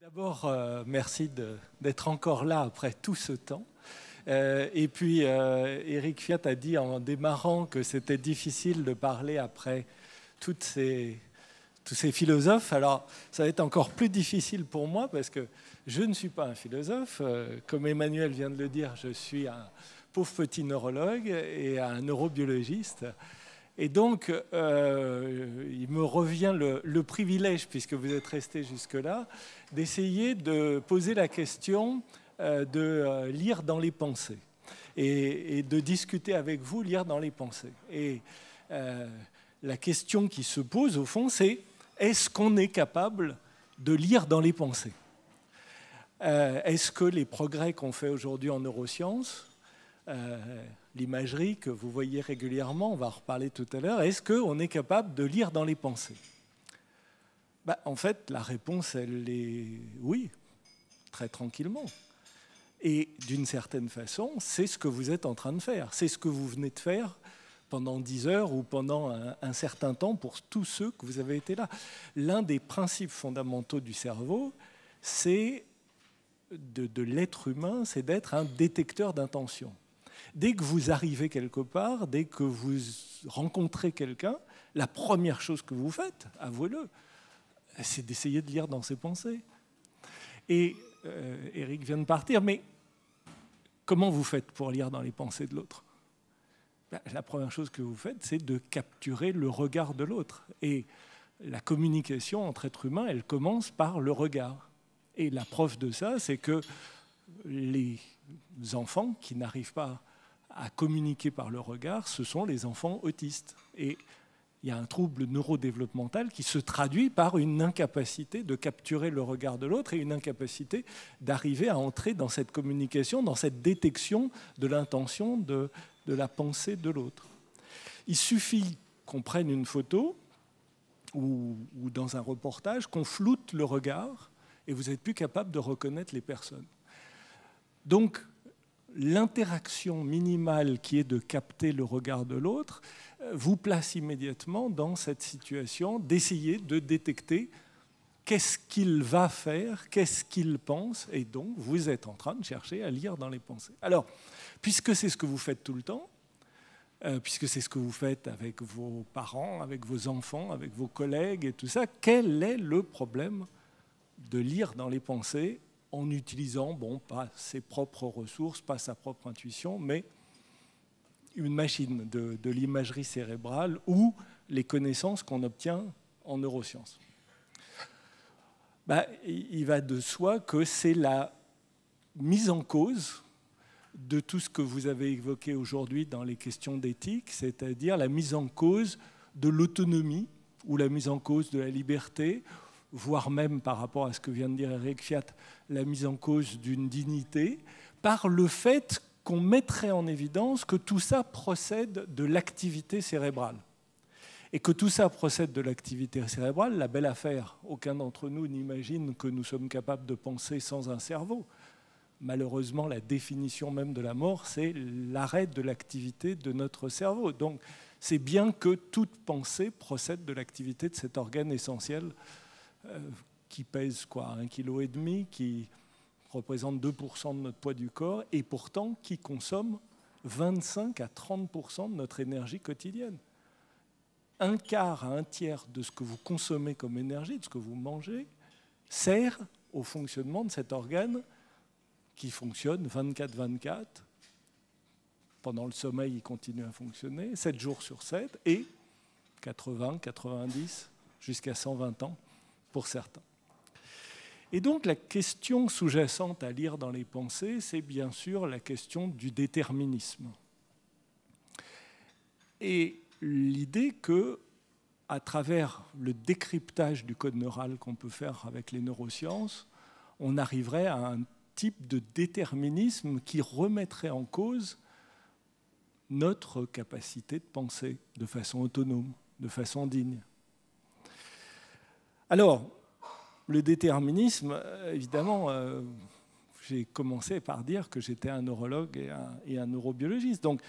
D'abord, merci d'être encore là après tout ce temps. Et puis, Éric Fiat a dit en démarrant que c'était difficile de parler après tous ces philosophes. Alors, ça va être encore plus difficile pour moi parce que je ne suis pas un philosophe. Comme Emmanuel vient de le dire, je suis un pauvre petit neurologue et un neurobiologiste. Et donc, il me revient le privilège, puisque vous êtes resté jusque-là, d'essayer de poser la question de lire dans les pensées et de discuter avec vous, lire dans les pensées. Et la question qui se pose, au fond, c'est est-ce qu'on est capable de lire dans les pensées ? Est-ce que les progrès qu'on fait aujourd'hui en neurosciences, l'imagerie que vous voyez régulièrement, on va en reparler tout à l'heure, est-ce qu'on est capable de lire dans les pensées ? En fait, la réponse, elle est oui, très tranquillement. Et d'une certaine façon, c'est ce que vous êtes en train de faire. C'est ce que vous venez de faire pendant 10 heures ou pendant un certain temps pour tous ceux que vous avez été là. L'un des principes fondamentaux du cerveau, c'est de l'être humain, c'est d'être un détecteur d'intention. Dès que vous arrivez quelque part, dès que vous rencontrez quelqu'un, la première chose que vous faites, avouez-le, c'est d'essayer de lire dans ses pensées. Et Éric vient de partir, mais comment vous faites pour lire dans les pensées de l'autre ? La première chose que vous faites, c'est de capturer le regard de l'autre. Et la communication entre êtres humains, elle commence par le regard. Et la preuve de ça, c'est que les enfants qui n'arrivent pas à communiquer par le regard, ce sont les enfants autistes. Et il y a un trouble neurodéveloppemental qui se traduit par une incapacité de capturer le regard de l'autre et une incapacité d'arriver à entrer dans cette communication, dans cette détection de l'intention, de la pensée de l'autre. Il suffit qu'on prenne une photo ou dans un reportage, qu'on floute le regard et vous n'êtes plus capable de reconnaître les personnes. Donc, l'interaction minimale qui est de capter le regard de l'autre vous place immédiatement dans cette situation d'essayer de détecter qu'est-ce qu'il va faire, qu'est-ce qu'il pense, et donc vous êtes en train de chercher à lire dans les pensées. Alors, puisque c'est ce que vous faites tout le temps, puisque c'est ce que vous faites avec vos parents, avec vos enfants, avec vos collègues et tout ça, quel est le problème de lire dans les pensées en utilisant, pas ses propres ressources, pas sa propre intuition, mais une machine de l'imagerie cérébrale ou les connaissances qu'on obtient en neurosciences. Il va de soi que c'est la mise en cause de tout ce que vous avez évoqué aujourd'hui dans les questions d'éthique, c'est-à-dire la mise en cause de l'autonomie ou la mise en cause de la liberté, voire même par rapport à ce que vient de dire Éric Fiat, la mise en cause d'une dignité, par le fait qu'on mettrait en évidence que tout ça procède de l'activité cérébrale. Et que tout ça procède de l'activité cérébrale, la belle affaire. Aucun d'entre nous n'imagine que nous sommes capables de penser sans un cerveau. Malheureusement, la définition même de la mort, c'est l'arrêt de l'activité de notre cerveau. Donc, c'est bien que toute pensée procède de l'activité de cet organe essentiel qui pèse 1,5 kg, qui représente 2% de notre poids du corps, et pourtant qui consomme 25 à 30% de notre énergie quotidienne. Un quart à un tiers de ce que vous consommez comme énergie, de ce que vous mangez, sert au fonctionnement de cet organe qui fonctionne 24/24. Pendant le sommeil, il continue à fonctionner, 7 jours sur 7, et 80, 90, jusqu'à 120 ans pour certains. Et donc la question sous-jacente à lire dans les pensées, c'est bien sûr la question du déterminisme. Et l'idée que, à travers le décryptage du code neural qu'on peut faire avec les neurosciences, on arriverait à un type de déterminisme qui remettrait en cause notre capacité de penser de façon autonome, de façon digne. Alors, le déterminisme, évidemment, j'ai commencé par dire que j'étais un neurologue et un neurobiologiste. Donc,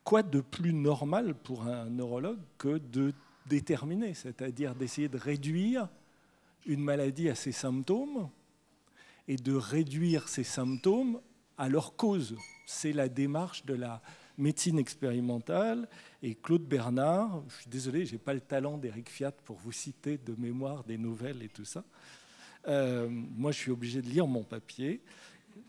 quoi de plus normal pour un neurologue que de déterminer, c'est-à-dire d'essayer de réduire une maladie à ses symptômes et de réduire ces symptômes à leur cause. C'est la démarche de la médecine expérimentale. Et Claude Bernard, je suis désolé, je n'ai pas le talent d'Éric Fiat pour vous citer de mémoire des nouvelles et tout ça. Moi, je suis obligé de lire mon papier.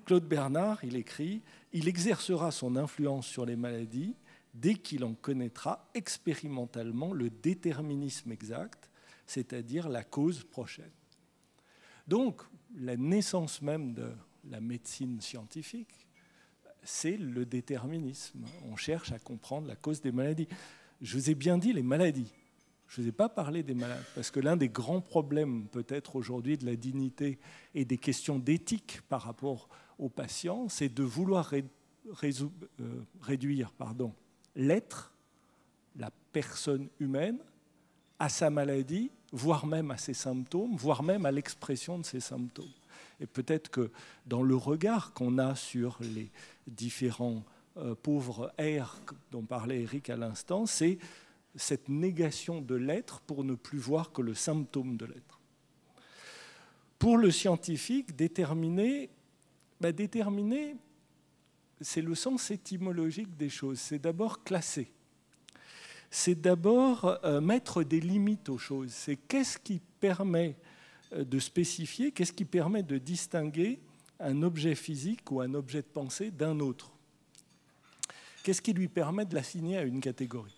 Claude Bernard, il écrit « Il exercera son influence sur les maladies dès qu'il en connaîtra expérimentalement le déterminisme exact, c'est-à-dire la cause prochaine. » Donc, la naissance même de la médecine scientifique, c'est le déterminisme. On cherche à comprendre la cause des maladies. Je vous ai bien dit les maladies. Je ne vous ai pas parlé des malades, parce que l'un des grands problèmes peut-être aujourd'hui de la dignité et des questions d'éthique par rapport aux patients, c'est de vouloir réduire l'être, la personne humaine, à sa maladie, voire même à ses symptômes, voire même à l'expression de ses symptômes. Et peut-être que dans le regard qu'on a sur les différents pauvres airs dont parlait Eric à l'instant, c'est cette négation de l'être pour ne plus voir que le symptôme de l'être. Pour le scientifique, déterminer, c'est le sens étymologique des choses. C'est d'abord classer. C'est d'abord mettre des limites aux choses. C'est qu'est-ce qui permet de spécifier, qu'est-ce qui permet de distinguer un objet physique ou un objet de pensée d'un autre. Qu'est-ce qui lui permet de l'assigner à une catégorie.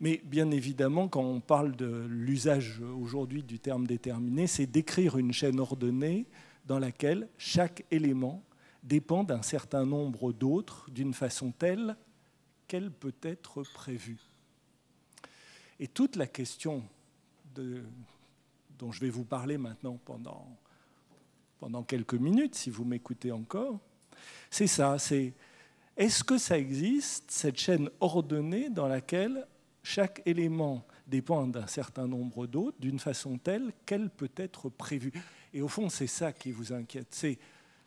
Mais bien évidemment, quand on parle de l'usage aujourd'hui du terme déterminé, c'est décrire une chaîne ordonnée dans laquelle chaque élément dépend d'un certain nombre d'autres d'une façon telle qu'elle peut être prévue. Et toute la question dont je vais vous parler maintenant pendant quelques minutes, si vous m'écoutez encore, c'est ça, c'est est-ce que ça existe, cette chaîne ordonnée dans laquelle chaque élément dépend d'un certain nombre d'autres d'une façon telle qu'elle peut être prévue. Et au fond, c'est ça qui vous inquiète. C'est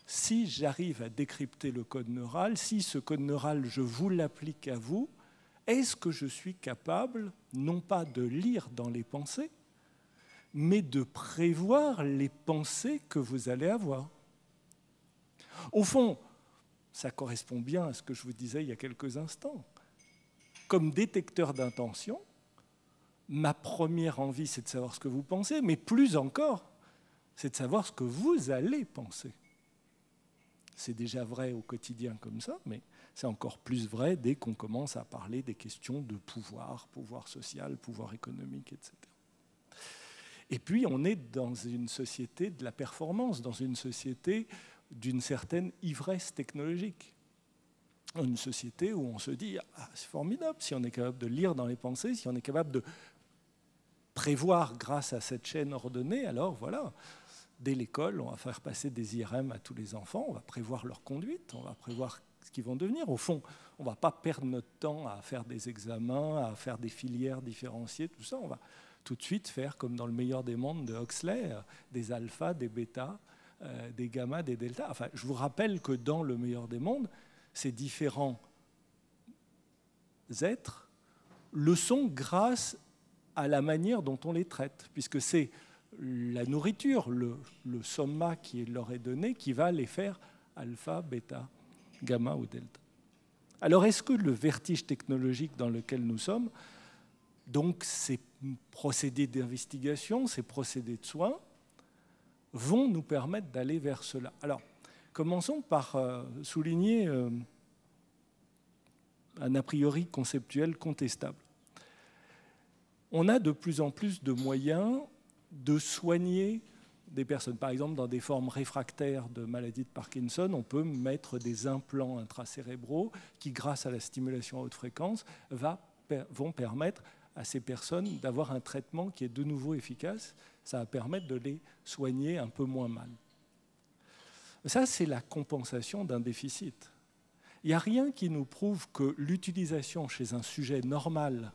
si j'arrive à décrypter le code neural, si ce code neural, je vous l'applique à vous, est-ce que je suis capable, non pas de lire dans les pensées, mais de prévoir les pensées que vous allez avoir. Au fond, ça correspond bien à ce que je vous disais il y a quelques instants. Comme détecteur d'intention, ma première envie, c'est de savoir ce que vous pensez, mais plus encore, c'est de savoir ce que vous allez penser. C'est déjà vrai au quotidien comme ça, mais c'est encore plus vrai dès qu'on commence à parler des questions de pouvoir, pouvoir social, pouvoir économique, etc. Et puis, on est dans une société de la performance, dans une société d'une certaine ivresse technologique. Une société où on se dit ah, c'est formidable si on est capable de lire dans les pensées, si on est capable de prévoir grâce à cette chaîne ordonnée, alors voilà, dès l'école, on va faire passer des IRM à tous les enfants, on va prévoir leur conduite, on va prévoir ce qu'ils vont devenir. Au fond, on ne va pas perdre notre temps à faire des examens, à faire des filières différenciées, tout ça. On va tout de suite faire, comme dans le meilleur des mondes de Huxley, des alphas, des bêtas, des gammas, des deltas. Enfin, je vous rappelle que dans le meilleur des mondes, ces différents êtres le sont grâce à la manière dont on les traite, puisque c'est la nourriture, le soma qui leur est donné, qui va les faire alpha, bêta, gamma ou delta. Alors, est-ce que le vertige technologique dans lequel nous sommes, donc ces procédés d'investigation, ces procédés de soins, vont nous permettre d'aller vers cela? Alors, commençons par souligner un a priori conceptuel contestable. On a de plus en plus de moyens de soigner des personnes. Par exemple, dans des formes réfractaires de maladie de Parkinson, on peut mettre des implants intracérébraux qui, grâce à la stimulation à haute fréquence, vont permettre à ces personnes d'avoir un traitement qui est de nouveau efficace. Ça va permettre de les soigner un peu moins mal. Ça, c'est la compensation d'un déficit. Il n'y a rien qui nous prouve que l'utilisation chez un sujet normal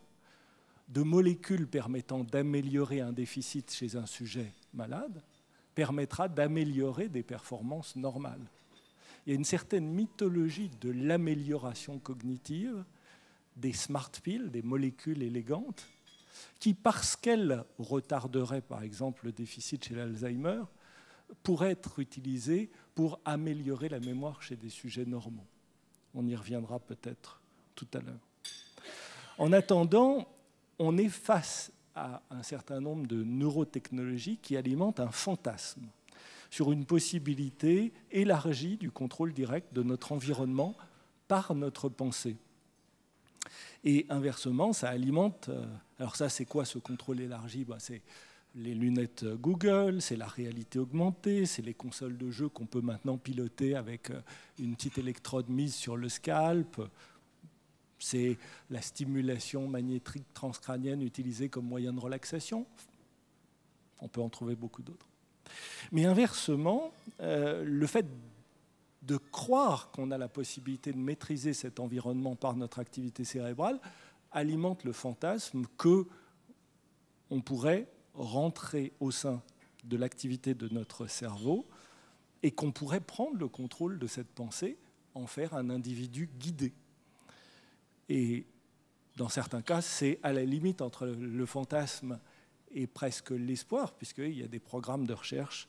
de molécules permettant d'améliorer un déficit chez un sujet malade permettra d'améliorer des performances normales. Il y a une certaine mythologie de l'amélioration cognitive, des smart pills, des molécules élégantes, qui, parce qu'elles retarderaient par exemple le déficit chez l'Alzheimer, pourrait être utilisé pour améliorer la mémoire chez des sujets normaux. On y reviendra peut-être tout à l'heure. En attendant, on est face à un certain nombre de neurotechnologies qui alimentent un fantasme sur une possibilité élargie du contrôle direct de notre environnement par notre pensée. Et inversement, ça alimente... Alors ça, c'est quoi ce contrôle élargi? C'est les lunettes Google, c'est la réalité augmentée, c'est les consoles de jeux qu'on peut maintenant piloter avec une petite électrode mise sur le scalp, c'est la stimulation magnétique transcrânienne utilisée comme moyen de relaxation. On peut en trouver beaucoup d'autres. Mais inversement, le fait de croire qu'on a la possibilité de maîtriser cet environnement par notre activité cérébrale alimente le fantasme qu'on pourrait rentrer au sein de l'activité de notre cerveau et qu'on pourrait prendre le contrôle de cette pensée, en faire un individu guidé. Et dans certains cas, c'est à la limite entre le fantasme et presque l'espoir, puisqu'il y a des programmes de recherche,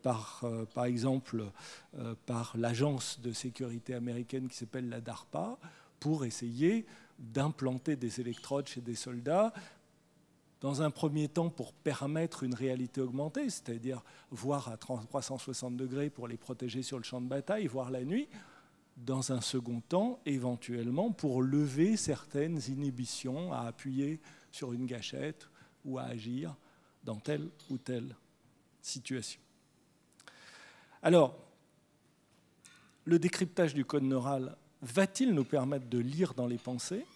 par exemple par l'agence de sécurité américaine qui s'appelle la DARPA, pour essayer d'implanter des électrodes chez des soldats, dans un premier temps pour permettre une réalité augmentée, c'est-à-dire voir à 360 degrés pour les protéger sur le champ de bataille, voir la nuit, dans un second temps, éventuellement, pour lever certaines inhibitions à appuyer sur une gâchette ou à agir dans telle ou telle situation. Alors, le décryptage du code neural va-t-il nous permettre de lire dans les pensées?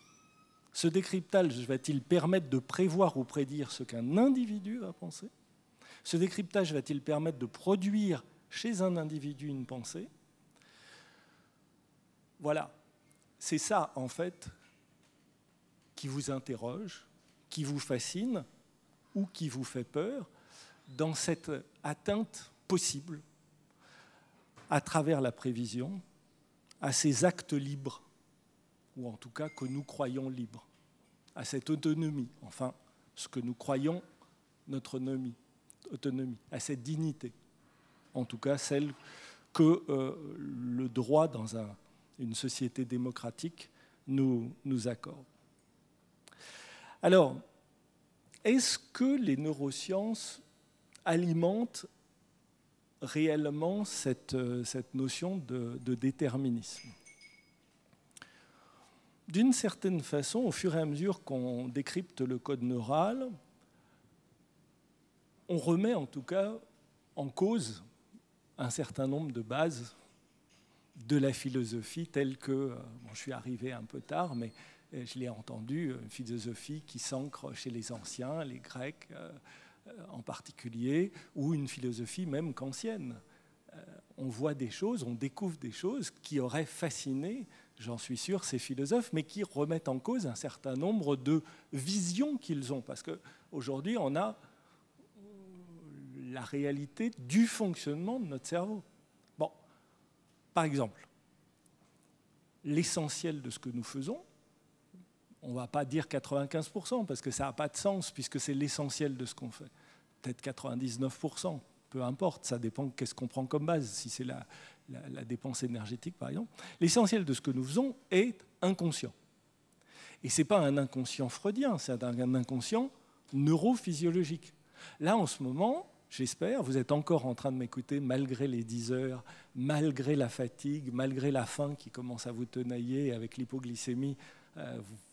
Ce décryptage va-t-il permettre de prévoir ou prédire ce qu'un individu va penser? Ce décryptage va-t-il permettre de produire chez un individu une pensée? Voilà, c'est ça en fait qui vous interroge, qui vous fascine ou qui vous fait peur dans cette atteinte possible à travers la prévision à ces actes libres, ou en tout cas que nous croyons libres, à cette autonomie, enfin ce que nous croyons notre autonomie, à cette dignité, en tout cas celle que le droit dans une société démocratique nous accorde. Alors, est-ce que les neurosciences alimentent réellement cette notion de déterminisme? D'une certaine façon, au fur et à mesure qu'on décrypte le code neural, on remet en tout cas en cause un certain nombre de bases de la philosophie telle que, je suis arrivé un peu tard, mais je l'ai entendu, une philosophie qui s'ancre chez les anciens, les Grecs en particulier, ou une philosophie même kantienne. On voit des choses, on découvre des choses qui auraient fasciné, j'en suis sûr, ces philosophes, mais qui remettent en cause un certain nombre de visions qu'ils ont. Parce qu'aujourd'hui, on a la réalité du fonctionnement de notre cerveau. Bon, par exemple, l'essentiel de ce que nous faisons, on ne va pas dire 95%, parce que ça n'a pas de sens, puisque c'est l'essentiel de ce qu'on fait. Peut-être 99%, peu importe, ça dépend de qu'est-ce qu'on prend comme base, si c'est la dépense énergétique, par exemple. L'essentiel de ce que nous faisons est inconscient. Et ce n'est pas un inconscient freudien, c'est un inconscient neurophysiologique. Là, en ce moment, j'espère, vous êtes encore en train de m'écouter malgré les 10 heures, malgré la fatigue, malgré la faim qui commence à vous tenailler avec l'hypoglycémie,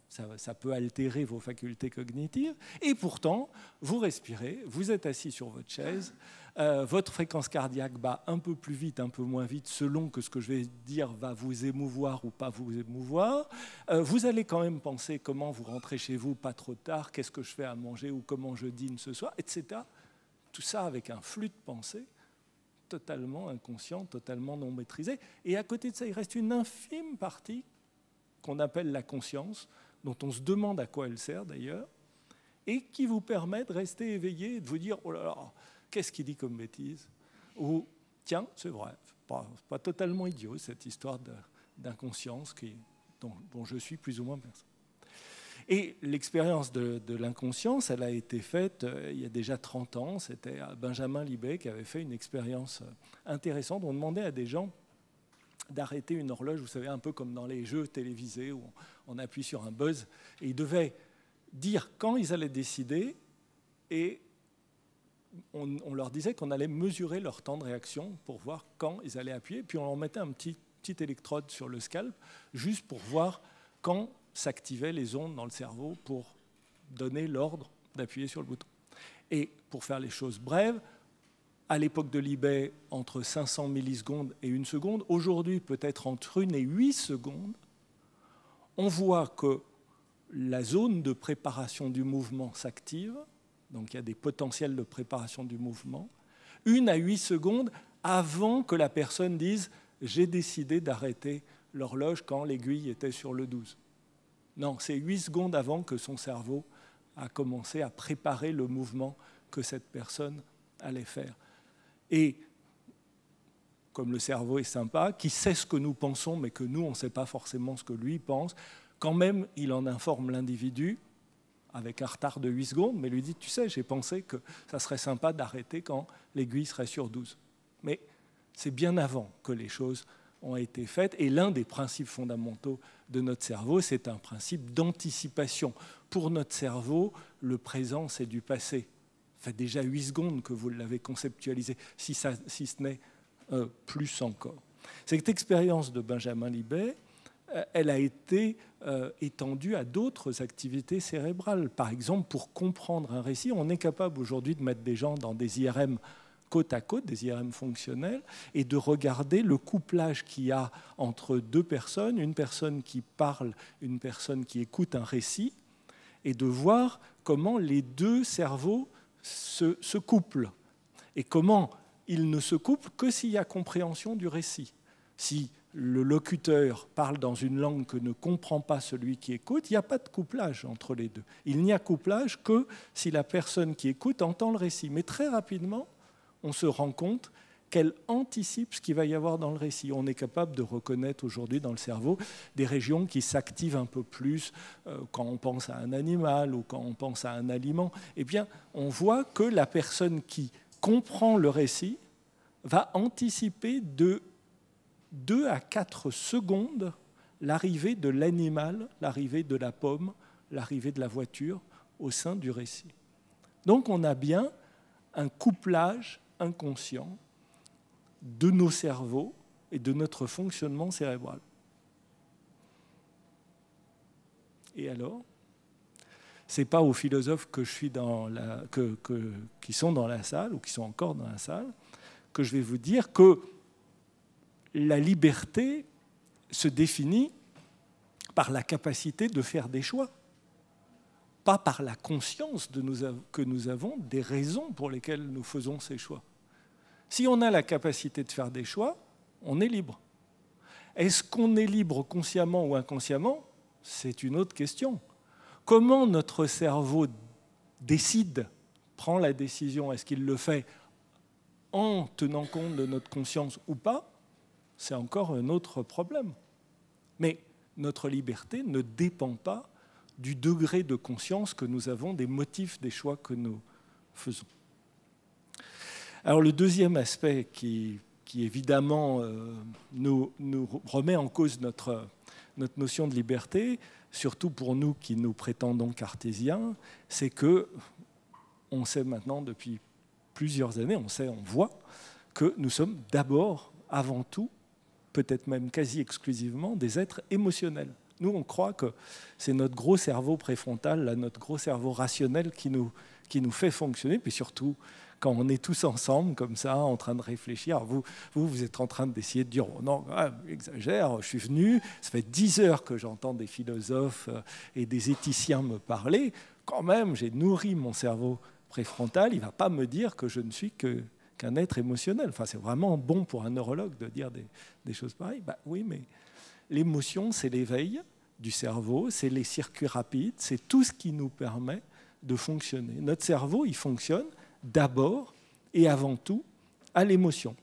ça peut altérer vos facultés cognitives. Et pourtant, vous respirez, vous êtes assis sur votre chaise, votre fréquence cardiaque bat un peu plus vite, un peu moins vite, selon que ce que je vais dire va vous émouvoir ou pas vous émouvoir. Vous allez quand même penser comment vous rentrez chez vous pas trop tard, qu'est-ce que je fais à manger ou comment je dîne ce soir, etc. Tout ça avec un flux de pensée totalement inconscient, totalement non maîtrisé. Et à côté de ça, il reste une infime partie qu'on appelle la conscience, dont on se demande à quoi elle sert d'ailleurs, et qui vous permet de rester éveillé et de vous dire « Oh là là, qu'est-ce qu'il dit comme bêtise ?» ou « Tiens, c'est vrai, pas totalement idiot cette histoire d'inconscience dont je suis plus ou moins personne. » Et l'expérience de l'inconscience, elle a été faite il y a déjà 30 ans. C'était Benjamin Libet qui avait fait une expérience intéressante. On demandait à des gens d'arrêter une horloge, vous savez, un peu comme dans les jeux télévisés où on appuie sur un buzz. Et ils devaient dire quand ils allaient décider, et on leur disait qu'on allait mesurer leur temps de réaction pour voir quand ils allaient appuyer. Puis on leur mettait un petit électrode sur le scalp, juste pour voir quand s'activaient les ondes dans le cerveau pour donner l'ordre d'appuyer sur le bouton. Et pour faire les choses brèves, à l'époque de Libet, entre 500 millisecondes et 1 seconde, aujourd'hui peut-être entre 1 et 8 secondes, on voit que la zone de préparation du mouvement s'active, donc il y a des potentiels de préparation du mouvement, 1 à 8 secondes avant que la personne dise « j'ai décidé d'arrêter l'horloge quand l'aiguille était sur le 12 ». Non, c'est 8 secondes avant que son cerveau a commencé à préparer le mouvement que cette personne allait faire. Et comme le cerveau est sympa, qui sait ce que nous pensons, mais que nous, on ne sait pas forcément ce que lui pense, quand même, il en informe l'individu avec un retard de 8 secondes, mais lui dit, tu sais, j'ai pensé que ça serait sympa d'arrêter quand l'aiguille serait sur 12. Mais c'est bien avant que les choses ont été faites. Et l'un des principes fondamentaux de notre cerveau, c'est un principe d'anticipation. Pour notre cerveau, le présent, c'est du passé. Ça fait déjà 8 secondes que vous l'avez conceptualisé, si ce n'est plus encore. Cette expérience de Benjamin Libet, elle a été étendue à d'autres activités cérébrales. Par exemple, pour comprendre un récit, on est capable aujourd'hui de mettre des gens dans des IRM côte à côte, des IRM fonctionnels, et de regarder le couplage qu'il y a entre deux personnes, une personne qui parle, une personne qui écoute un récit, et de voir comment les deux cerveaux se couplent, et comment ils ne se couplent que s'il y a compréhension du récit. Si le locuteur parle dans une langue que ne comprend pas celui qui écoute, il n'y a pas de couplage entre les deux. Il n'y a couplage que si la personne qui écoute entend le récit. Mais très rapidement, on se rend compte qu'elle anticipe ce qu'il va y avoir dans le récit. On est capable de reconnaître aujourd'hui dans le cerveau des régions qui s'activent un peu plus quand on pense à un animal ou quand on pense à un aliment. Eh bien, on voit que la personne qui comprend le récit va anticiper de 2 à 4 secondes l'arrivée de l'animal, l'arrivée de la pomme, l'arrivée de la voiture au sein du récit. Donc on a bien un couplage inconscient de nos cerveaux et de notre fonctionnement cérébral. Et alors, ce n'est pas aux philosophes que je suis qui sont dans la salle ou qui sont encore dans la salle que je vais vous dire que la liberté se définit par la capacité de faire des choix, pas par la conscience que nous avons des raisons pour lesquelles nous faisons ces choix. Si on a la capacité de faire des choix, on est libre. Est-ce qu'on est libre consciemment ou inconsciemment ? C'est une autre question. Comment notre cerveau décide, prend la décision, est-ce qu'il le fait en tenant compte de notre conscience ou pas ? C'est encore un autre problème. Mais notre liberté ne dépend pas du degré de conscience que nous avons des motifs des choix que nous faisons. Alors le deuxième aspect qui évidemment nous remet en cause notre notion de liberté, surtout pour nous qui nous prétendons cartésiens, c'est que on sait maintenant depuis plusieurs années, on voit que nous sommes d'abord, avant tout, peut-être même quasi exclusivement, des êtres émotionnels. Nous, on croit que c'est notre gros cerveau préfrontal, là, notre gros cerveau rationnel qui nous fait fonctionner, puis surtout quand on est tous ensemble, comme ça, en train de réfléchir. Vous êtes en train d'essayer de dire oh non, exagère, je suis venu, ça fait 10 heures que j'entends des philosophes et des éthiciens me parler, quand même, j'ai nourri mon cerveau préfrontal, il ne va pas me dire que je ne suis qu'un être émotionnel. Enfin, c'est vraiment bon pour un neurologue de dire des choses pareilles. Ben, oui, mais l'émotion, c'est l'éveil du cerveau, c'est les circuits rapides, c'est tout ce qui nous permet de fonctionner. Notre cerveau, il fonctionne d'abord et avant tout à l'émotion.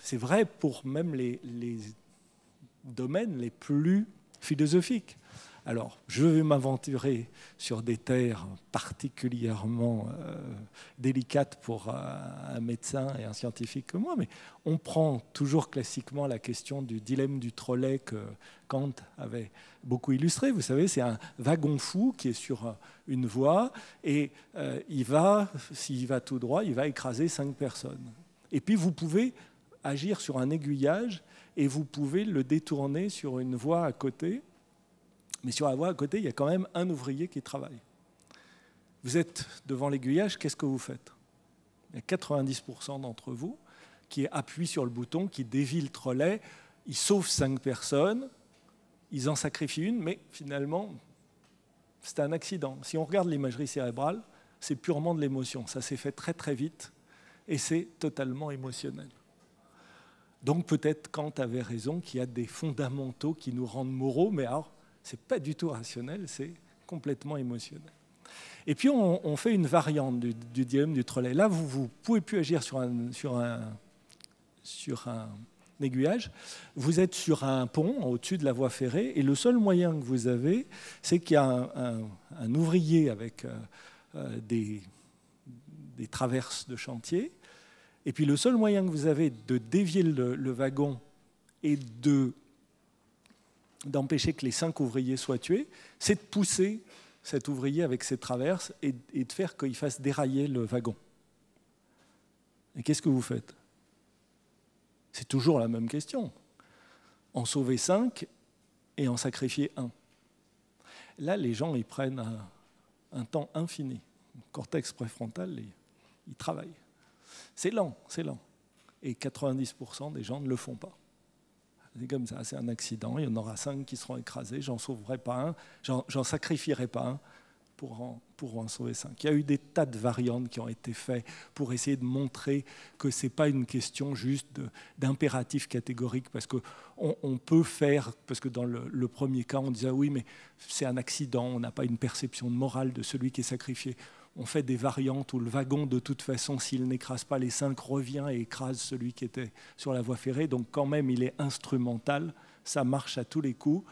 C'est vrai pour même les domaines les plus philosophiques. Alors, je vais m'aventurer sur des terres particulièrement délicates pour un médecin et un scientifique comme moi, mais on prend toujours classiquement la question du dilemme du trolley que Kant avait beaucoup illustré. Vous savez, c'est un wagon fou qui est sur une voie et s'il va tout droit, il va écraser 5 personnes. Et puis, vous pouvez agir sur un aiguillage et vous pouvez le détourner sur une voie à côté. Mais sur la voie à côté, il y a quand même un ouvrier qui travaille. Vous êtes devant l'aiguillage, qu'est-ce que vous faites? Il y a 90% d'entre vous qui appuient sur le bouton, qui dévient le trolley, ils sauvent 5 personnes, ils en sacrifient une, mais finalement, c'est un accident. Si on regarde l'imagerie cérébrale, c'est purement de l'émotion. Ça s'est fait très très vite et c'est totalement émotionnel. Donc peut-être Kant avait raison qu'il y a des fondamentaux qui nous rendent moraux, mais alors, ce n'est pas du tout rationnel, c'est complètement émotionnel. Et puis, on fait une variante du dilemme du trolley. Là, vous ne pouvez plus agir sur un aiguillage. Vous êtes sur un pont au-dessus de la voie ferrée, et le seul moyen que vous avez, c'est qu'il y a un ouvrier avec des traverses de chantier. Et puis, le seul moyen que vous avez de dévier le wagon et d'empêcher que les 5 ouvriers soient tués, c'est de pousser cet ouvrier avec ses traverses et de faire qu'il fasse dérailler le wagon. Et qu'est-ce que vous faites? C'est toujours la même question. En sauver 5 et en sacrifier 1. Là, les gens, ils prennent un temps infini. Le cortex préfrontal, ils travaillent. C'est lent, c'est lent. Et 90% des gens ne le font pas. C'est comme ça, c'est un accident, il y en aura 5 qui seront écrasés, j'en sauverai pas un, j'en sacrifierai pas un pour en sauver 5. Il y a eu des tas de variantes qui ont été faites pour essayer de montrer que ce n'est pas une question juste d'impératif catégorique, parce qu'on peut faire, parce que dans le premier cas, on disait oui, mais c'est un accident, on n'a pas une perception morale de celui qui est sacrifié. On fait des variantes où le wagon, de toute façon, s'il n'écrase pas les 5, revient et écrase celui qui était sur la voie ferrée. Donc quand même, il est instrumental, ça marche à tous les coups.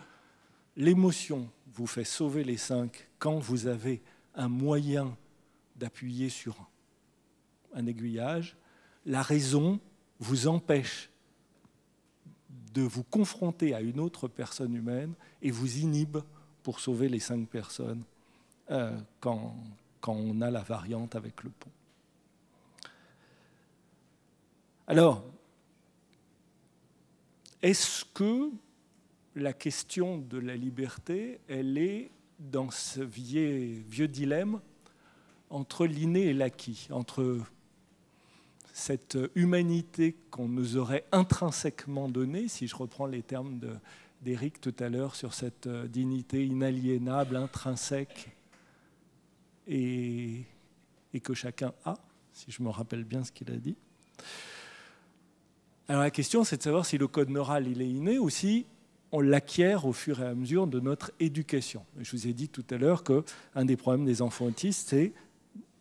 L'émotion vous fait sauver les 5 quand vous avez un moyen d'appuyer sur un aiguillage. La raison vous empêche de vous confronter à une autre personne humaine et vous inhibe pour sauver les 5 personnes quand on a la variante avec le pont. Alors, est-ce que la question de la liberté, elle est dans ce vieux dilemme entre l'inné et l'acquis, entre cette humanité qu'on nous aurait intrinsèquement donnée, si je reprends les termes d'Éric tout à l'heure sur cette dignité inaliénable, intrinsèque, et que chacun a, si je me rappelle bien ce qu'il a dit. Alors la question, c'est de savoir si le code moral il est inné ou si on l'acquiert au fur et à mesure de notre éducation. Je vous ai dit tout à l'heure qu'un des problèmes des enfants autistes, c'est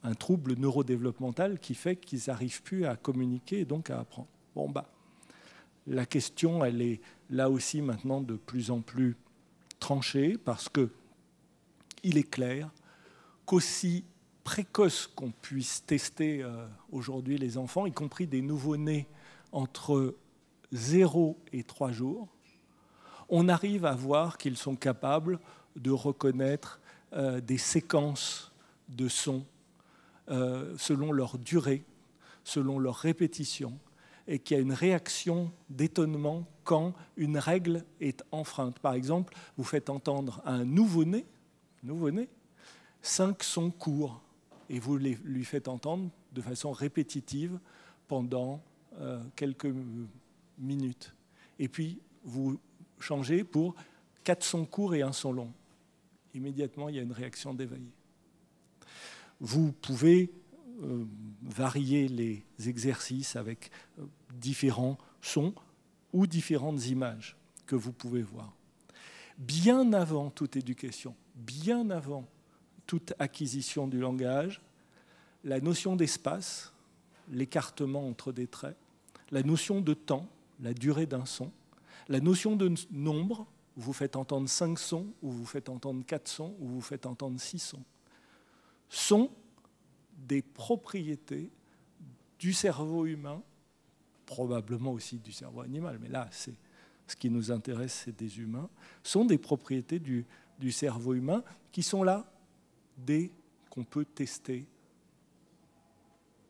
un trouble neurodéveloppemental qui fait qu'ils n'arrivent plus à communiquer et donc à apprendre. La question, elle est là aussi maintenant de plus en plus tranchée parce qu'il est clair qu'aussi précoce qu'on puisse tester aujourd'hui les enfants, y compris des nouveau-nés entre 0 et 3 jours, on arrive à voir qu'ils sont capables de reconnaître des séquences de sons selon leur durée, selon leur répétition, et qu'il y a une réaction d'étonnement quand une règle est enfreinte. Par exemple, vous faites entendre à un nouveau-né 5 sons courts, et vous lui faites entendre de façon répétitive pendant quelques minutes. Et puis, vous changez pour 4 sons courts et 1 son long. Immédiatement, il y a une réaction d'éveil. Vous pouvez varier les exercices avec différents sons ou différentes images que vous pouvez voir. Bien avant toute éducation, bien avant toute acquisition du langage, la notion d'espace, l'écartement entre des traits, la notion de temps, la durée d'un son, la notion de nombre, vous faites entendre 5 sons, ou vous faites entendre 4 sons, ou vous faites entendre 6 sons, sont des propriétés du cerveau humain, probablement aussi du cerveau animal, mais là, c'est ce qui nous intéresse, c'est des humains, sont des propriétés du cerveau humain qui sont là dès qu'on peut tester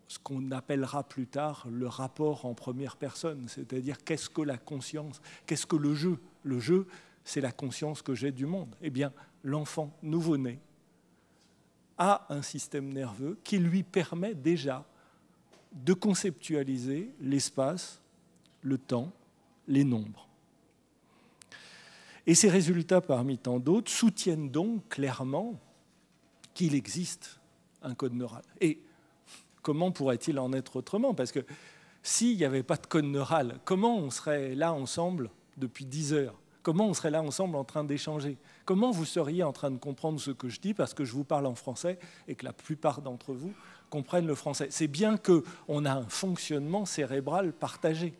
ce qu'on appellera plus tard le rapport en première personne, c'est-à-dire qu'est-ce que la conscience, qu'est-ce que le jeu. Le jeu, c'est la conscience que j'ai du monde. Eh bien, l'enfant nouveau-né a un système nerveux qui lui permet déjà de conceptualiser l'espace, le temps, les nombres. Et ces résultats, parmi tant d'autres, soutiennent donc clairement qu'il existe un code neural. Et comment pourrait-il en être autrement? Parce que s'il n'y avait pas de code neural, comment on serait là ensemble depuis 10 heures? Comment on serait là ensemble en train d'échanger? Comment vous seriez en train de comprendre ce que je dis parce que je vous parle en français et que la plupart d'entre vous comprennent le français? C'est bien qu'on a un fonctionnement cérébral partagé.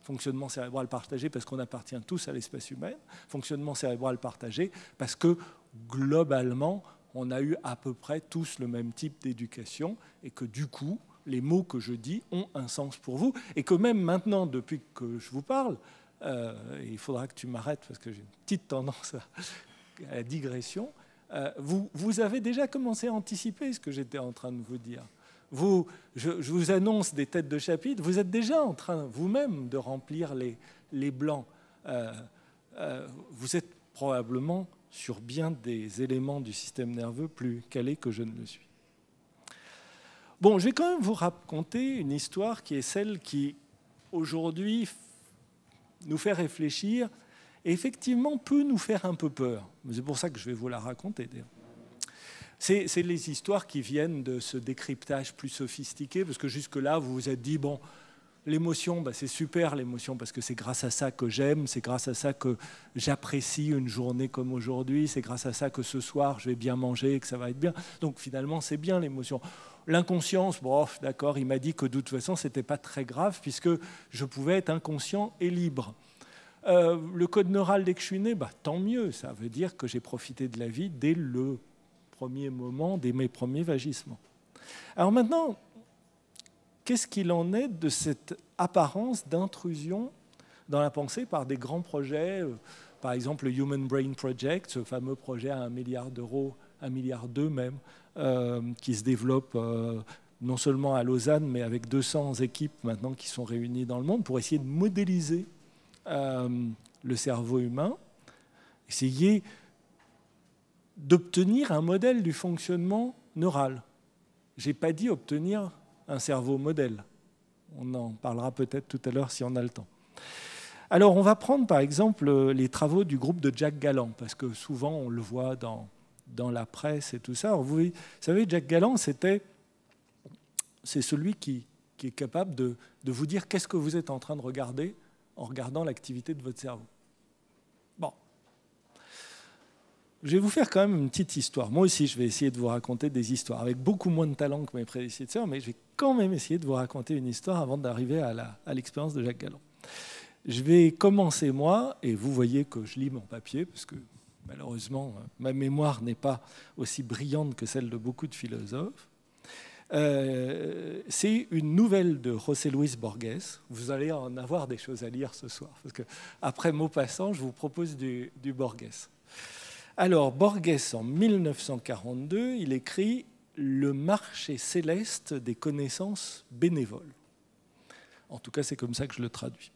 Fonctionnement cérébral partagé parce qu'on appartient tous à l'espèce humaine. Fonctionnement cérébral partagé parce que, globalement, on a eu à peu près tous le même type d'éducation et que, du coup, les mots que je dis ont un sens pour vous. Et que même maintenant, depuis que je vous parle, il faudra que tu m'arrêtes parce que j'ai une petite tendance à la digression, vous avez déjà commencé à anticiper ce que j'étais en train de vous dire. Je vous annonce des têtes de chapitre, vous êtes déjà en train vous-même de remplir les blancs. Vous êtes probablement sur bien des éléments du système nerveux plus calés que je ne le suis. Bon, je vais quand même vous raconter une histoire qui est celle qui, aujourd'hui, nous fait réfléchir et effectivement peut nous faire un peu peur. C'est pour ça que je vais vous la raconter, d'ailleurs. C'est les histoires qui viennent de ce décryptage plus sophistiqué, parce que jusque-là, vous vous êtes dit, bon, l'émotion, c'est super l'émotion, parce que c'est grâce à ça que j'aime, c'est grâce à ça que j'apprécie une journée comme aujourd'hui, c'est grâce à ça que ce soir, je vais bien manger et que ça va être bien. Donc finalement, c'est bien l'émotion. L'inconscience, bon, d'accord, il m'a dit que de toute façon, ce n'était pas très grave, puisque je pouvais être inconscient et libre. Le code neural, dès que je suis né, tant mieux, ça veut dire que j'ai profité de la vie dès le premier moment, dès mes premiers vagissements. Alors maintenant, qu'est-ce qu'il en est de cette apparence d'intrusion dans la pensée par des grands projets, par exemple le Human Brain Project, ce fameux projet à 1 milliard d'euros, 1,2 milliard même, qui se développe non seulement à Lausanne, mais avec 200 équipes maintenant qui sont réunies dans le monde pour essayer de modéliser le cerveau humain, essayer d'obtenir un modèle du fonctionnement neural. Je n'ai pas dit obtenir un cerveau modèle. On en parlera peut-être tout à l'heure si on a le temps. Alors, on va prendre par exemple les travaux du groupe de Jack Gallant, parce que souvent on le voit dans la presse et tout ça. Alors, vous savez, Jack Gallant, c'est celui qui est capable de vous dire qu'est-ce que vous êtes en train de regarder en regardant l'activité de votre cerveau. Bon. Je vais vous faire quand même une petite histoire. Moi aussi, je vais essayer de vous raconter des histoires, avec beaucoup moins de talent que mes prédécesseurs, mais je vais quand même essayer de vous raconter une histoire avant d'arriver à l'expérience de Jack Gallant. Je vais commencer, moi, et vous voyez que je lis mon papier, parce que malheureusement, ma mémoire n'est pas aussi brillante que celle de beaucoup de philosophes. C'est une nouvelle de José Luis Borges. Vous allez en avoir des choses à lire ce soir, parce qu'après Maupassant, je vous propose du Borges. Alors, Borges, en 1942, il écrit « Le marché céleste des connaissances bénévoles ». En tout cas, c'est comme ça que je le traduis.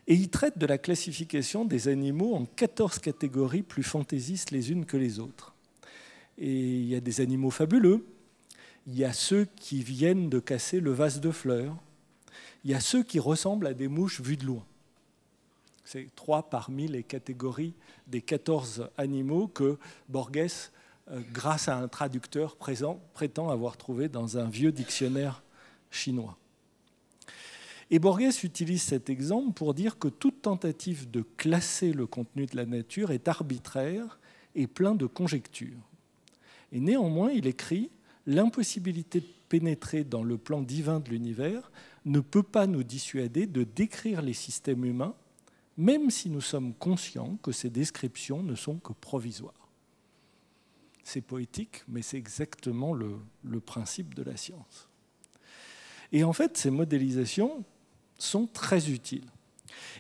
Et il traite de la classification des animaux en 14 catégories plus fantaisistes les unes que les autres. Et il y a des animaux fabuleux, il y a ceux qui viennent de casser le vase de fleurs, il y a ceux qui ressemblent à des mouches vues de loin. C'est 3 parmi les catégories des 14 animaux que Borges, grâce à un traducteur prétend avoir trouvé dans un vieux dictionnaire chinois. Et Borges utilise cet exemple pour dire que toute tentative de classer le contenu de la nature est arbitraire et plein de conjectures. Et néanmoins, il écrit « L'impossibilité de pénétrer dans le plan divin de l'univers ne peut pas nous dissuader de décrire les systèmes humains même si nous sommes conscients que ces descriptions ne sont que provisoires. C'est poétique, mais c'est exactement le principe de la science. Et en fait, ces modélisations sont très utiles.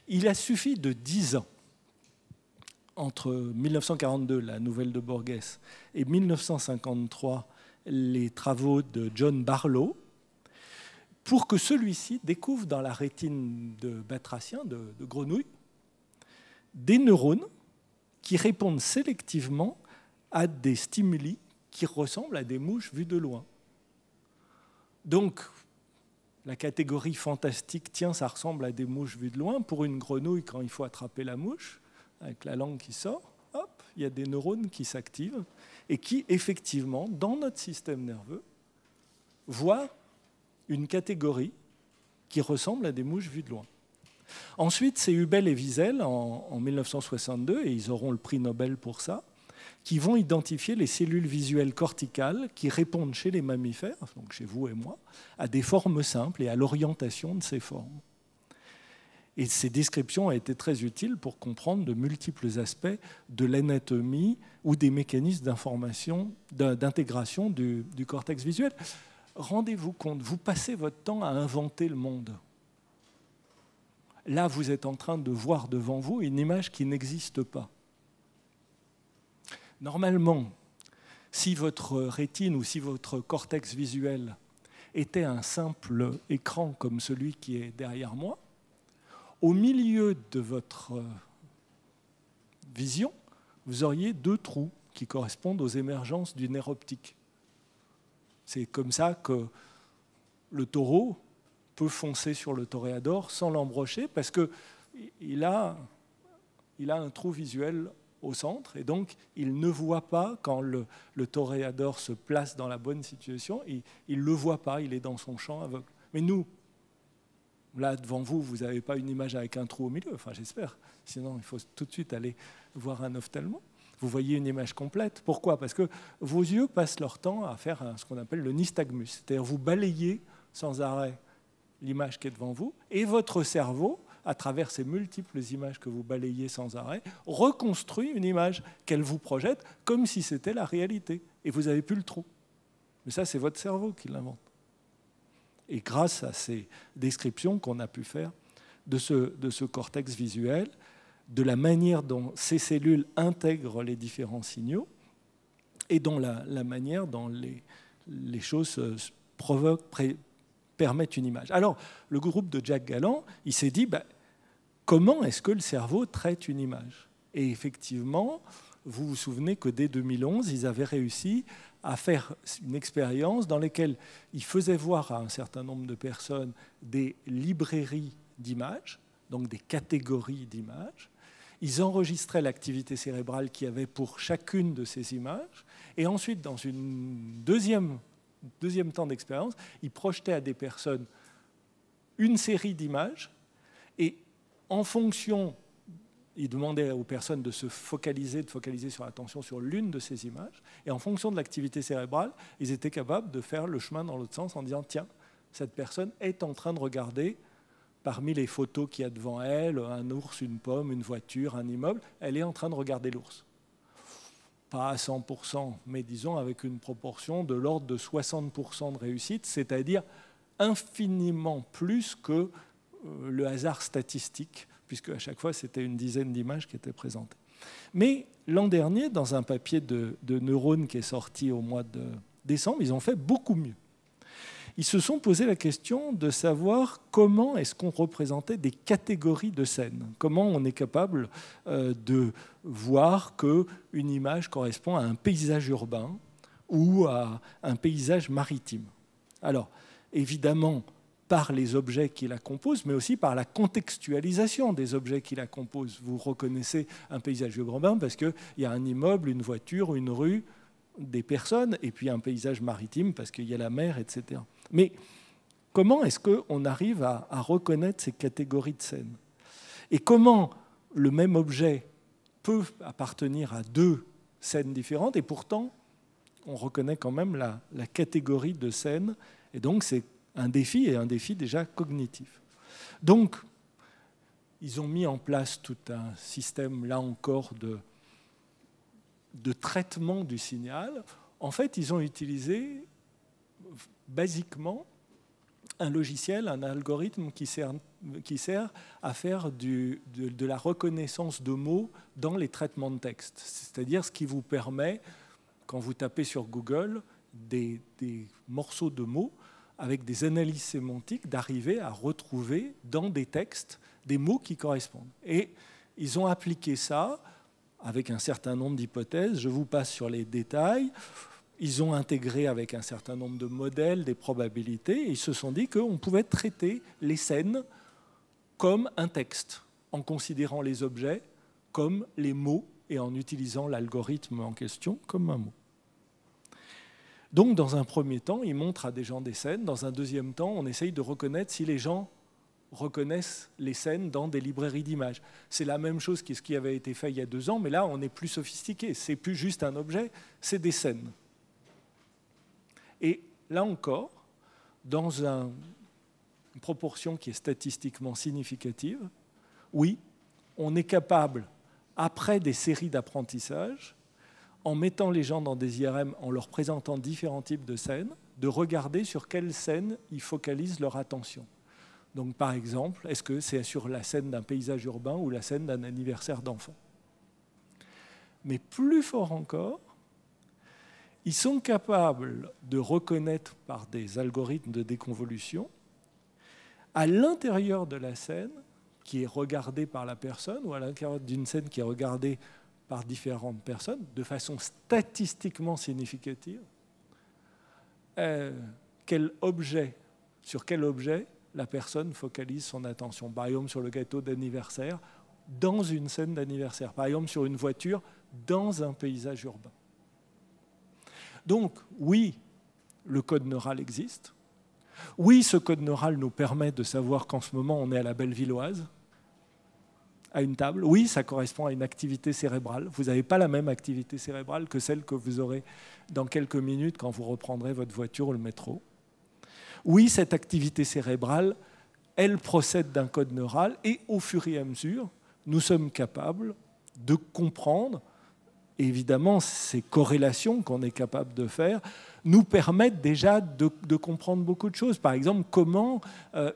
Il a suffi de 10 ans entre 1942, la nouvelle de Borges, et 1953, les travaux de John Barlow, pour que celui-ci découvre dans la rétine de batraciens, de grenouilles, des neurones qui répondent sélectivement à des stimuli qui ressemblent à des mouches vues de loin. Donc, la catégorie fantastique, tiens, ça ressemble à des mouches vues de loin. Pour une grenouille, quand il faut attraper la mouche, avec la langue qui sort, hop, il y a des neurones qui s'activent et qui, effectivement, dans notre système nerveux, voient une catégorie qui ressemble à des mouches vues de loin. Ensuite, c'est Hubel et Wiesel, en 1962, et ils auront le prix Nobel pour ça, qui vont identifier les cellules visuelles corticales qui répondent chez les mammifères, donc chez vous et moi, à des formes simples et à l'orientation de ces formes. Et ces descriptions ont été très utiles pour comprendre de multiples aspects de l'anatomie ou des mécanismes d'information, d'intégration du cortex visuel. Rendez-vous compte, vous passez votre temps à inventer le monde. Là, vous êtes en train de voir devant vous une image qui n'existe pas. Normalement, si votre rétine ou si votre cortex visuel était un simple écran comme celui qui est derrière moi, au milieu de votre vision, vous auriez 2 trous qui correspondent aux émergences du nerf optique. C'est comme ça que le taureau peut foncer sur le toréador sans l'embrocher parce qu'il a un trou visuel au centre et donc il ne voit pas quand le toréador se place dans la bonne situation, il ne le voit pas, il est dans son champ aveugle. Mais nous, là devant vous, vous n'avez pas une image avec un trou au milieu, enfin j'espère, sinon il faut tout de suite aller voir un ophtalmo. Vous voyez une image complète. Pourquoi ? Parce que vos yeux passent leur temps à faire ce qu'on appelle le nystagmus, c'est-à-dire vous balayez sans arrêt l'image qui est devant vous, et votre cerveau, à travers ces multiples images que vous balayez sans arrêt, reconstruit une image qu'elle vous projette comme si c'était la réalité. Et vous n'avez plus le trou. Mais ça, c'est votre cerveau qui l'invente. Et grâce à ces descriptions qu'on a pu faire de ce cortex visuel, de la manière dont ces cellules intègrent les différents signaux et dont la manière dont les choses permettent une image. Alors, le groupe de Jack Gallant, il s'est dit, comment est-ce que le cerveau traite une image ? Et effectivement, vous vous souvenez que dès 2011, ils avaient réussi à faire une expérience dans laquelle ils faisaient voir à un certain nombre de personnes des librairies d'images, donc des catégories d'images. Ils enregistraient l'activité cérébrale qu'il y avait pour chacune de ces images, et ensuite, dans une deuxième temps d'expérience, ils projetaient à des personnes une série d'images, et en fonction, ils demandaient aux personnes de se focaliser sur l'attention sur l'une de ces images, et en fonction de l'activité cérébrale, ils étaient capables de faire le chemin dans l'autre sens en disant, tiens, cette personne est en train de regarder parmi les photos qu'il y a devant elle, un ours, une pomme, une voiture, un immeuble, elle est en train de regarder l'ours. Pas à 100%, mais disons avec une proportion de l'ordre de 60% de réussite, c'est-à-dire infiniment plus que le hasard statistique, puisque à chaque fois, c'était une dizaine d'images qui étaient présentées. Mais l'an dernier, dans un papier de neurones qui est sorti au mois de décembre, ils ont fait beaucoup mieux. Ils se sont posé la question de savoir comment est-ce qu'on représentait des catégories de scènes, comment on est capable de voir qu'une image correspond à un paysage urbain ou à un paysage maritime. Alors, évidemment, par les objets qui la composent, mais aussi par la contextualisation des objets qui la composent. Vous reconnaissez un paysage urbain parce qu'il y a un immeuble, une voiture, une rue, des personnes, et puis un paysage maritime parce qu'il y a la mer, etc. Mais comment est-ce qu'on arrive à reconnaître ces catégories de scènes ? Et comment le même objet peut appartenir à 2 scènes différentes, et pourtant, on reconnaît quand même la catégorie de scène, et donc c'est un défi, et un défi déjà cognitif. Donc, ils ont mis en place tout un système, là encore, de traitement du signal. En fait, ils ont utilisé basiquement un logiciel, un algorithme qui sert à faire de la reconnaissance de mots dans les traitements de texte. C'est-à-dire ce qui vous permet, quand vous tapez sur Google, des morceaux de mots avec des analyses sémantiques, d'arriver à retrouver dans des textes des mots qui correspondent. Et ils ont appliqué ça avec un certain nombre d'hypothèses. Je vous passe sur les détails. Ils ont intégré avec un certain nombre de modèles des probabilités et ils se sont dit qu'on pouvait traiter les scènes comme un texte, en considérant les objets comme les mots et en utilisant l'algorithme en question comme un mot. Donc, dans un premier temps, ils montrent à des gens des scènes. Dans un deuxième temps, on essaye de reconnaître si les gens reconnaissent les scènes dans des librairies d'images. C'est la même chose que ce qui avait été fait il y a 2 ans, mais là, on est plus sophistiqué. C'est plus juste un objet, c'est des scènes. Et là encore, dans une proportion qui est statistiquement significative, oui, on est capable, après des séries d'apprentissage, en mettant les gens dans des IRM, en leur présentant différents types de scènes, de regarder sur quelles scènes ils focalisent leur attention. Donc, par exemple, est-ce que c'est sur la scène d'un paysage urbain ou la scène d'un anniversaire d'enfant? Mais plus fort encore, ils sont capables de reconnaître par des algorithmes de déconvolution, à l'intérieur de la scène qui est regardée par la personne ou à l'intérieur d'une scène qui est regardée par différentes personnes, de façon statistiquement significative, sur quel objet la personne focalise son attention. Par exemple, sur le gâteau d'anniversaire, dans une scène d'anniversaire. Par exemple, sur une voiture, dans un paysage urbain. Donc, oui, le code neural existe. Oui, ce code neural nous permet de savoir qu'en ce moment, on est à la Bellevilloise, à une table. Oui, ça correspond à une activité cérébrale. Vous n'avez pas la même activité cérébrale que celle que vous aurez dans quelques minutes quand vous reprendrez votre voiture ou le métro. Oui, cette activité cérébrale, elle procède d'un code neural et au fur et à mesure, nous sommes capables de comprendre. Et évidemment, ces corrélations qu'on est capable de faire nous permettent déjà de comprendre beaucoup de choses. Par exemple, comment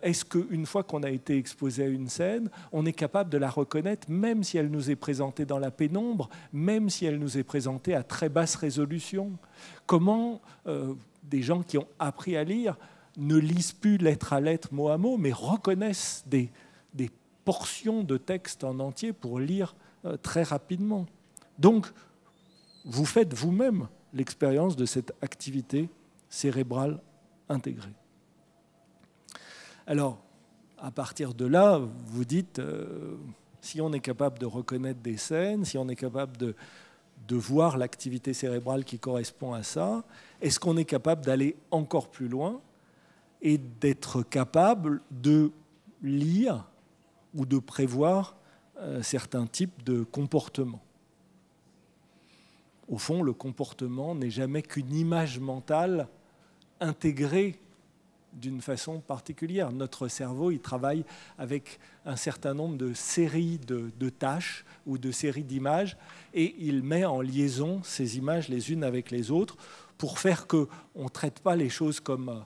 est-ce qu'une fois qu'on a été exposé à une scène, on est capable de la reconnaître, même si elle nous est présentée dans la pénombre, même si elle nous est présentée à très basse résolution. Comment des gens qui ont appris à lire ne lisent plus lettre à lettre, mot à mot, mais reconnaissent des portions de texte en entier pour lire très rapidement. Donc, vous faites vous-même l'expérience de cette activité cérébrale intégrée. Alors, à partir de là, vous dites, si on est capable de reconnaître des scènes, si on est capable de voir l'activité cérébrale qui correspond à ça, est-ce qu'on est capable d'aller encore plus loin et d'être capable de lire ou de prévoir certains types de comportements? Au fond, le comportement n'est jamais qu'une image mentale intégrée d'une façon particulière. Notre cerveau, il travaille avec un certain nombre de séries de tâches ou de séries d'images et il met en liaison ces images les unes avec les autres pour faire qu'on ne traite pas les choses comme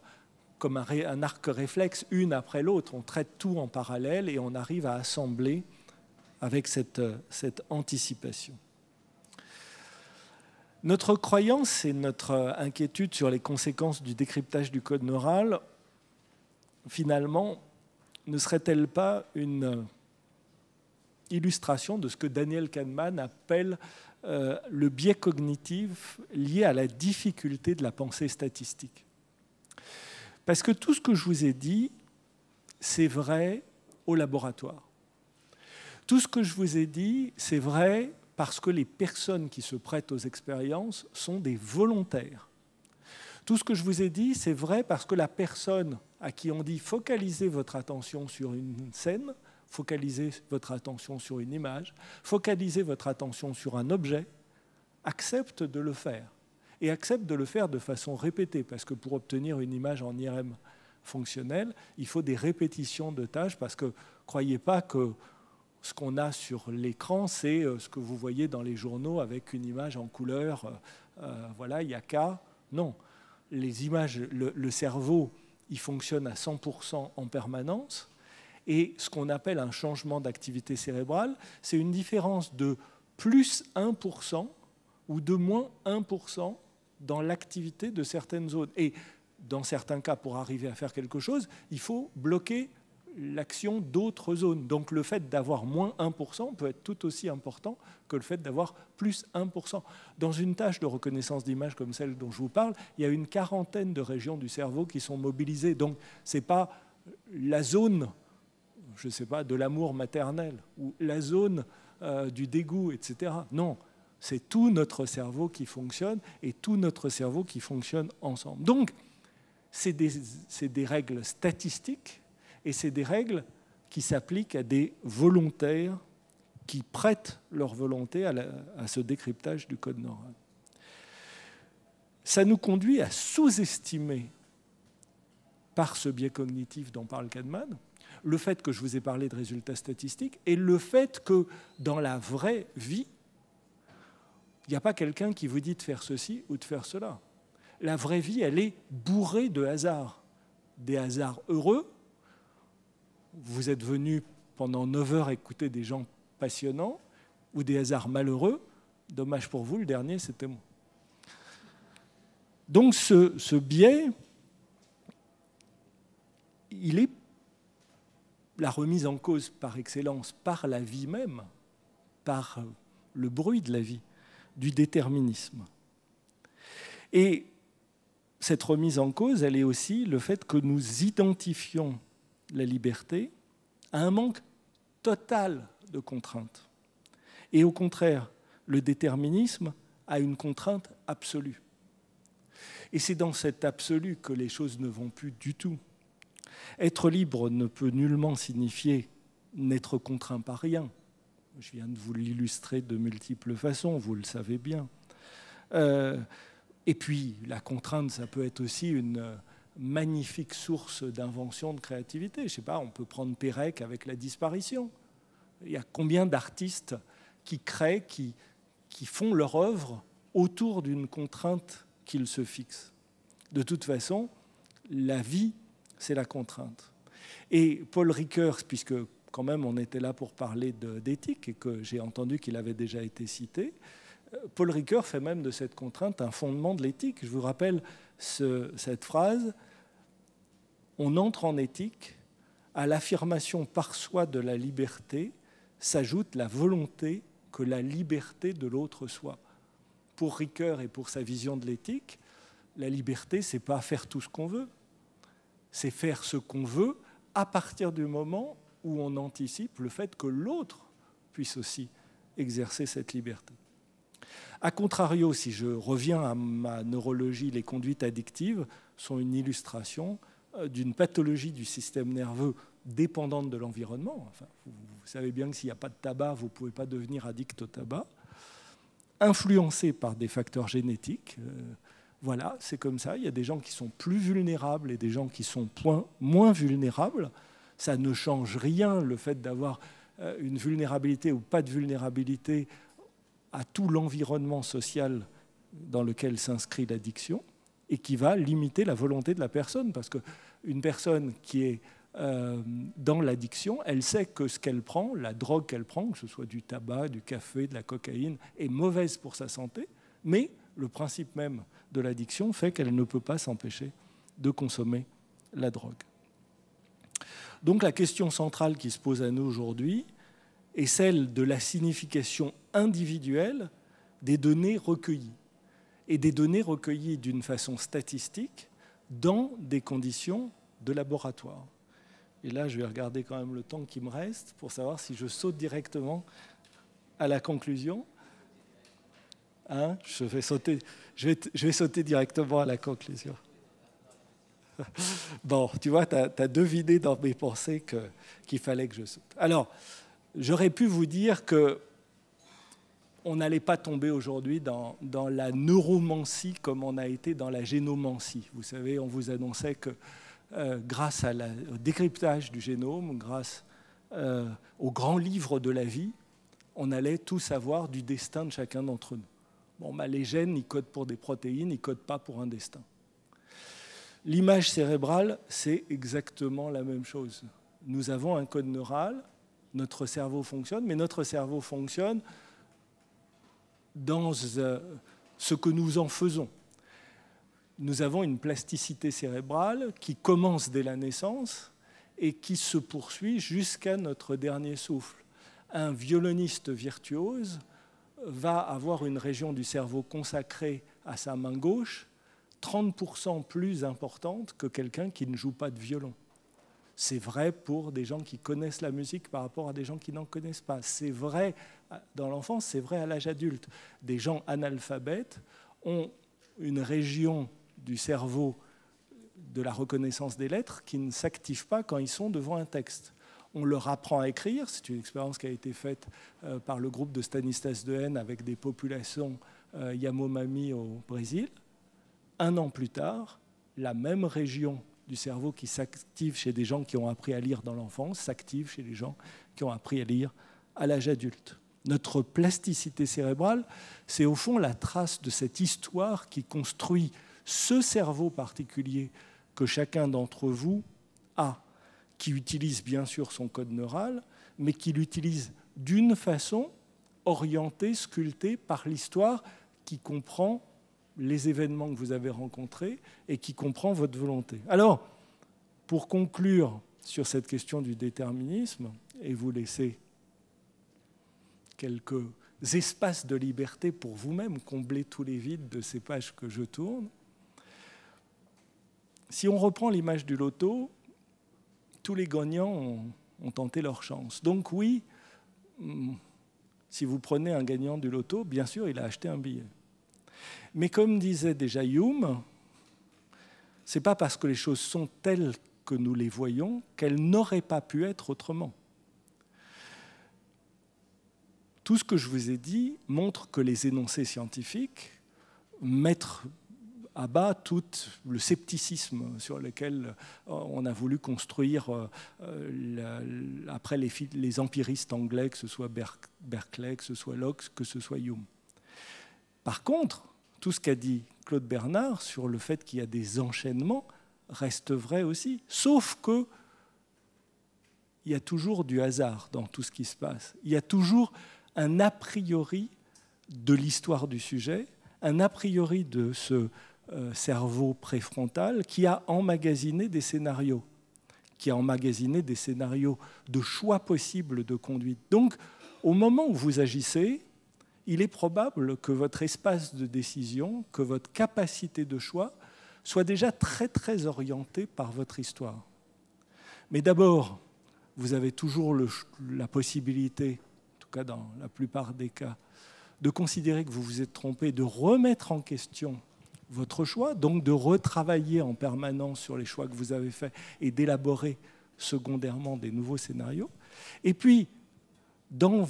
un arc réflexe, une après l'autre. On traite tout en parallèle et on arrive à assembler avec cette anticipation. Notre croyance et notre inquiétude sur les conséquences du décryptage du code neural, finalement, ne serait-elle pas une illustration de ce que Daniel Kahneman appelle le biais cognitif lié à la difficulté de la pensée statistique? Parce que tout ce que je vous ai dit, c'est vrai au laboratoire. Tout ce que je vous ai dit, c'est vrai parce que les personnes qui se prêtent aux expériences sont des volontaires. Tout ce que je vous ai dit, c'est vrai parce que la personne à qui on dit « focalisez votre attention sur une scène », focalisez votre attention sur une image, focalisez votre attention sur un objet, accepte de le faire. Et accepte de le faire de façon répétée, parce que pour obtenir une image en IRM fonctionnelle, il faut des répétitions de tâches, parce que ne croyez pas que ce qu'on a sur l'écran, c'est ce que vous voyez dans les journaux avec une image en couleur. Voilà, il n'y a qu'à. Non, les images, le cerveau, il fonctionne à 100% en permanence. Et ce qu'on appelle un changement d'activité cérébrale, c'est une différence de plus 1% ou de moins 1% dans l'activité de certaines zones. Et dans certains cas, pour arriver à faire quelque chose, il faut bloquer l'action d'autres zones. Donc le fait d'avoir moins 1% peut être tout aussi important que le fait d'avoir plus 1%. Dans une tâche de reconnaissance d'image comme celle dont je vous parle, il y a une quarantaine de régions du cerveau qui sont mobilisées. Donc ce n'est pas la zone, je ne sais pas, de l'amour maternel ou la zone du dégoût, etc. Non, c'est tout notre cerveau qui fonctionne et tout notre cerveau qui fonctionne ensemble. Donc, c'est des règles statistiques et c'est des règles qui s'appliquent à des volontaires qui prêtent leur volonté à ce décryptage du code neural. Ça nous conduit à sous-estimer, par ce biais cognitif dont parle Kahneman, le fait que je vous ai parlé de résultats statistiques et le fait que dans la vraie vie, il n'y a pas quelqu'un qui vous dit de faire ceci ou de faire cela. La vraie vie, elle est bourrée de hasards. Des hasards heureux. Vous êtes venu pendant 9 heures écouter des gens passionnants, ou des hasards malheureux. Dommage pour vous, le dernier, c'était moi. Donc ce biais, il est la remise en cause par excellence, par la vie même, par le bruit de la vie, du déterminisme. Et cette remise en cause, elle est aussi le fait que nous identifions la liberté à un manque total de contraintes. Et au contraire, le déterminisme a une contrainte absolue. Et c'est dans cet absolu que les choses ne vont plus du tout. Être libre ne peut nullement signifier n'être contraint par rien. Je viens de vous l'illustrer de multiples façons, vous le savez bien. Et puis, la contrainte, ça peut être aussi une magnifique source d'invention, de créativité. Je ne sais pas, on peut prendre Pérec avec la disparition. Il y a combien d'artistes qui créent, qui font leur œuvre autour d'une contrainte qu'ils se fixent. De toute façon, la vie, c'est la contrainte. Et Paul Ricoeur, puisque quand même on était là pour parler d'éthique et que j'ai entendu qu'il avait déjà été cité, Paul Ricoeur fait même de cette contrainte un fondement de l'éthique. Je vous rappelle cette phrase: on entre en éthique, à l'affirmation par soi de la liberté s'ajoute la volonté que la liberté de l'autre soit. Pour Ricoeur et pour sa vision de l'éthique, la liberté, ce n'est pas faire tout ce qu'on veut. C'est faire ce qu'on veut à partir du moment où on anticipe le fait que l'autre puisse aussi exercer cette liberté. A contrario, si je reviens à ma neurologie, les conduites addictives sont une illustration d'une pathologie du système nerveux dépendante de l'environnement. Enfin, vous savez bien que s'il n'y a pas de tabac, vous ne pouvez pas devenir addict au tabac. Influencée par des facteurs génétiques. Voilà, c'est comme ça. Il y a des gens qui sont plus vulnérables et des gens qui sont moins vulnérables. Ça ne change rien, le fait d'avoir une vulnérabilité ou pas de vulnérabilité à tout l'environnement social dans lequel s'inscrit l'addiction et qui va limiter la volonté de la personne. Parce qu'une personne qui est dans l'addiction, elle sait que ce qu'elle prend, la drogue qu'elle prend, que ce soit du tabac, du café, de la cocaïne, est mauvaise pour sa santé, mais le principe même de l'addiction fait qu'elle ne peut pas s'empêcher de consommer la drogue. Donc la question centrale qui se pose à nous aujourd'hui est celle de la signification individuelle des données recueillies, et des données recueillies d'une façon statistique dans des conditions de laboratoire. Et là, je vais regarder quand même le temps qui me reste pour savoir si je saute directement à la conclusion. Hein, je vais sauter directement à la conclusion. Bon, tu vois, tu as deviné dans mes pensées qu'il fallait que je saute. Alors, j'aurais pu vous dire qu'on n'allait pas tomber aujourd'hui dans la neuromancie comme on a été dans la génomancie. Vous savez, on vous annonçait que grâce au décryptage du génome, grâce au grand livre de la vie, on allait tout savoir du destin de chacun d'entre nous. Bon, les gènes, ils codent pour des protéines, ils ne codent pas pour un destin. L'image cérébrale, c'est exactement la même chose. Nous avons un code neural, notre cerveau fonctionne, mais notre cerveau fonctionne dans ce que nous en faisons. Nous avons une plasticité cérébrale qui commence dès la naissance et qui se poursuit jusqu'à notre dernier souffle. Un violoniste virtuose va avoir une région du cerveau consacrée à sa main gauche 30% plus importante que quelqu'un qui ne joue pas de violon. C'est vrai pour des gens qui connaissent la musique par rapport à des gens qui n'en connaissent pas. C'est vrai dans l'enfance, c'est vrai à l'âge adulte. Des gens analphabètes ont une région du cerveau de la reconnaissance des lettres qui ne s'active pas quand ils sont devant un texte. On leur apprend à écrire, c'est une expérience qui a été faite par le groupe de Stanislas Dehaene avec des populations Yanomami au Brésil. 1 an plus tard, la même région du cerveau qui s'active chez des gens qui ont appris à lire dans l'enfance s'active chez les gens qui ont appris à lire à l'âge adulte. Notre plasticité cérébrale, c'est au fond la trace de cette histoire qui construit ce cerveau particulier que chacun d'entre vous a, qui utilise bien sûr son code neural, mais qui l'utilise d'une façon orientée, sculptée par l'histoire qui comprend les événements que vous avez rencontrés et qui comprend votre volonté. Alors, pour conclure sur cette question du déterminisme, et vous laisser quelques espaces de liberté pour vous-même combler tous les vides de ces pages que je tourne, si on reprend l'image du loto, tous les gagnants ont tenté leur chance. Donc oui, si vous prenez un gagnant du loto, bien sûr, il a acheté un billet. Mais comme disait déjà Hume, ce n'est pas parce que les choses sont telles que nous les voyons qu'elles n'auraient pas pu être autrement. Tout ce que je vous ai dit montre que les énoncés scientifiques mettent à bas tout le scepticisme sur lequel on a voulu construire après les empiristes anglais, que ce soit Berkeley, que ce soit Locke, que ce soit Hume. Par contre, tout ce qu'a dit Claude Bernard sur le fait qu'il y a des enchaînements reste vrai aussi, sauf que il y a toujours du hasard dans tout ce qui se passe. Il y a toujours un a priori de l'histoire du sujet, un a priori de ce cerveau préfrontal qui a emmagasiné des scénarios, qui a emmagasiné des scénarios de choix possibles de conduite. Donc, au moment où vous agissez, il est probable que votre espace de décision, que votre capacité de choix soit déjà très, très orienté par votre histoire. Mais d'abord, vous avez toujours la possibilité, en tout cas dans la plupart des cas, de considérer que vous vous êtes trompé, de remettre en question votre choix, donc de retravailler en permanence sur les choix que vous avez faits et d'élaborer secondairement des nouveaux scénarios. Et puis, dans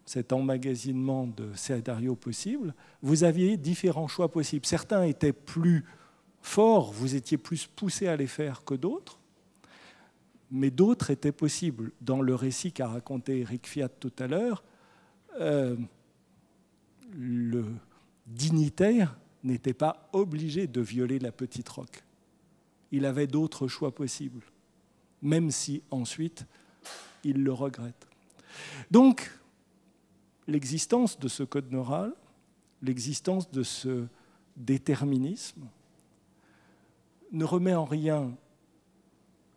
cet emmagasinement de scénarios possibles, vous aviez différents choix possibles. Certains étaient plus forts, vous étiez plus poussé à les faire que d'autres, mais d'autres étaient possibles. Dans le récit qu'a raconté Eric Fiat tout à l'heure, le dignitaire n'était pas obligé de violer la petite roque. Il avait d'autres choix possibles, même si ensuite il le regrette. Donc, l'existence de ce code neural, l'existence de ce déterminisme, ne remet en rien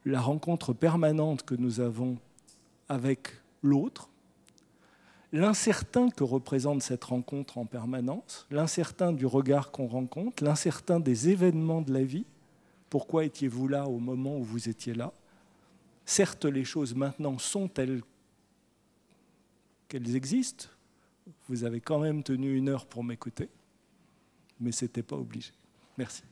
la rencontre permanente que nous avons avec l'autre, l'incertain que représente cette rencontre en permanence, l'incertain du regard qu'on rencontre, l'incertain des événements de la vie. Pourquoi étiez-vous là au moment où vous étiez là? Certes, les choses maintenant sont telles qu'elles existent. Vous avez quand même tenu 1 heure pour m'écouter, mais ce n'était pas obligé. Merci.